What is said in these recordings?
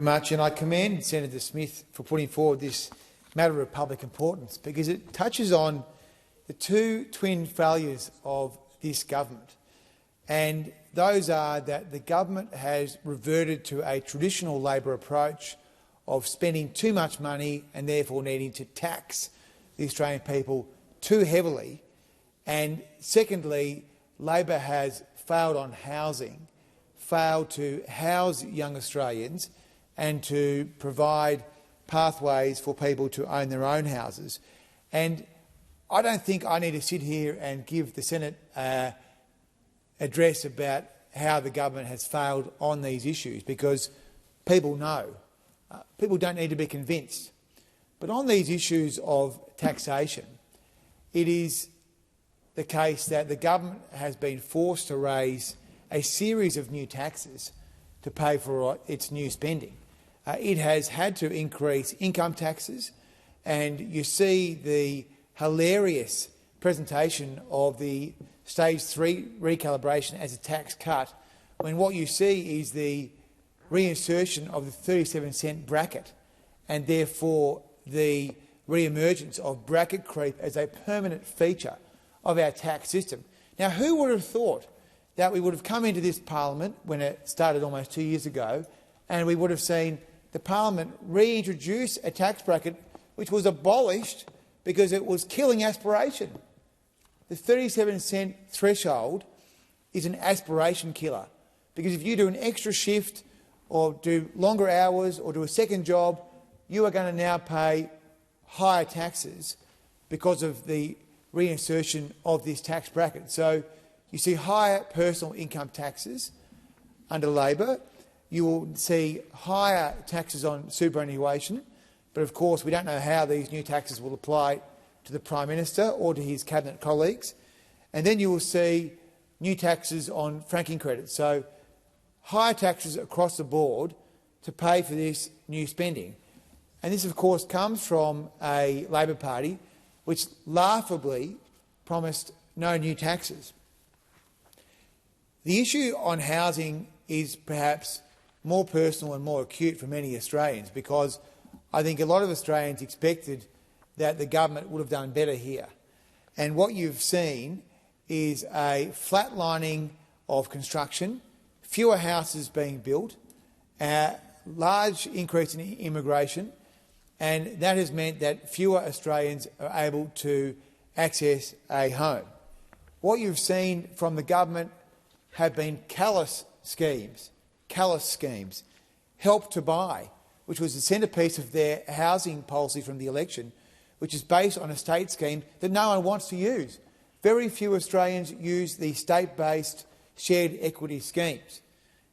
much, and I commend Senator Smith for putting forward this matter of public importance, because it touches on the two twin failures of this government. And those are that the government has reverted to a traditional Labor approach of spending too much money and therefore needing to tax the Australian people too heavily. And secondly, Labor has failed on housing, failed to house young Australians and to provide pathways for people to own their own houses. And I don't think I need to sit here and give the Senate address about how the government has failed on these issues, because people know. People don't need to be convinced. But on these issues of taxation, it is the case that the government has been forced to raise a series of new taxes to pay for its new spending. It has had to increase income taxes, and you see the hilarious presentation of the Stage 3 recalibration as a tax cut, when what you see is the reinsertion of the 37-cent bracket and therefore the re-emergence of bracket creep as a permanent feature of our tax system. Now, who would have thought that we would have come into this parliament when it started almost 2 years ago, and we would have seen the parliament reintroduce a tax bracket which was abolished because it was killing aspiration? The 37-cent threshold is an aspiration killer, because if you do an extra shift or do longer hours or do a second job, you are going to now pay higher taxes because of the reinsertion of this tax bracket. So you see higher personal income taxes under Labor. You will see higher taxes on superannuation, but of course we don't know how these new taxes will apply to the Prime Minister or to his cabinet colleagues. And then you will see new taxes on franking credits. So higher taxes across the board to pay for this new spending. And this, of course, comes from a Labor Party which laughably promised no new taxes. The issue on housing is perhaps more personal and more acute for many Australians, because I think a lot of Australians expected that the government would have done better here. And what you've seen is a flatlining of construction, fewer houses being built, a large increase in immigration, and that has meant that fewer Australians are able to access a home. What you've seen from the government have been callous schemes. Help to Buy, which was the centrepiece of their housing policy from the election, which is based on a state scheme that no one wants to use. Very few Australians use the state-based shared equity schemes.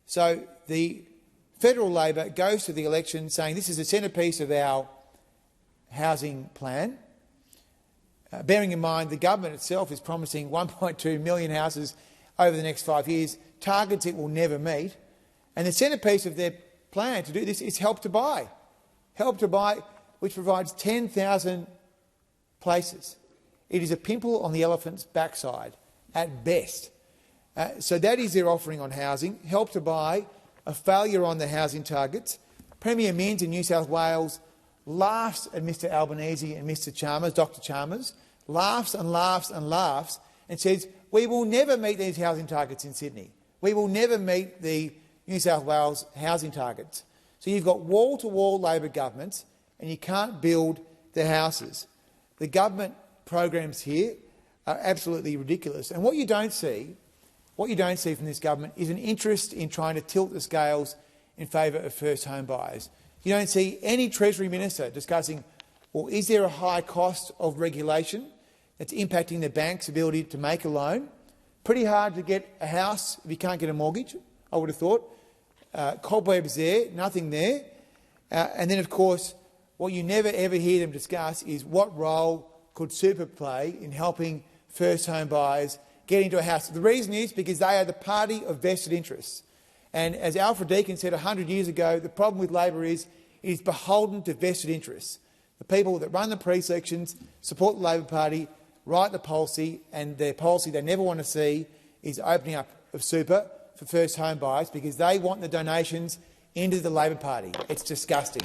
So the federal Labor goes to the election saying this is the centrepiece of our housing plan, bearing in mind the government itself is promising 1.2 million houses over the next 5 years, targets it will never meet. And the centrepiece of their plan to do this is Help to Buy. Help to Buy, which provides 10,000 places. It is a pimple on the elephant's backside, at best. So that is their offering on housing. Help to Buy, a failure on the housing targets. Premier Minns in New South Wales laughs at Mr Albanese and Mr Chalmers, Dr Chalmers, laughs and laughs and laughs and says, we will never meet these housing targets in Sydney. We will never meet the New South Wales housing targets. So you've got wall-to-wall Labor governments and you can't build the houses. The government programs here are absolutely ridiculous. And what you don't see from this government is an interest in trying to tilt the scales in favour of first home buyers. You don't see any Treasury Minister discussing, well, is there a high cost of regulation that's impacting the bank's ability to make a loan? Pretty hard to get a house if you can't get a mortgage, I would have thought. Cobwebs there, nothing there. And then, of course, what you never ever hear them discuss is what role could super play in helping first home buyers get into a house. The reason is because they are the party of vested interests. And as Alfred Deakin said 100 years ago, the problem with Labor is it is beholden to vested interests. The people that run the pre-selections, support the Labor Party, write the policy, and their policy they never want to see is opening up of super for first home buyers, because they want the donations into the Labor Party. It's disgusting.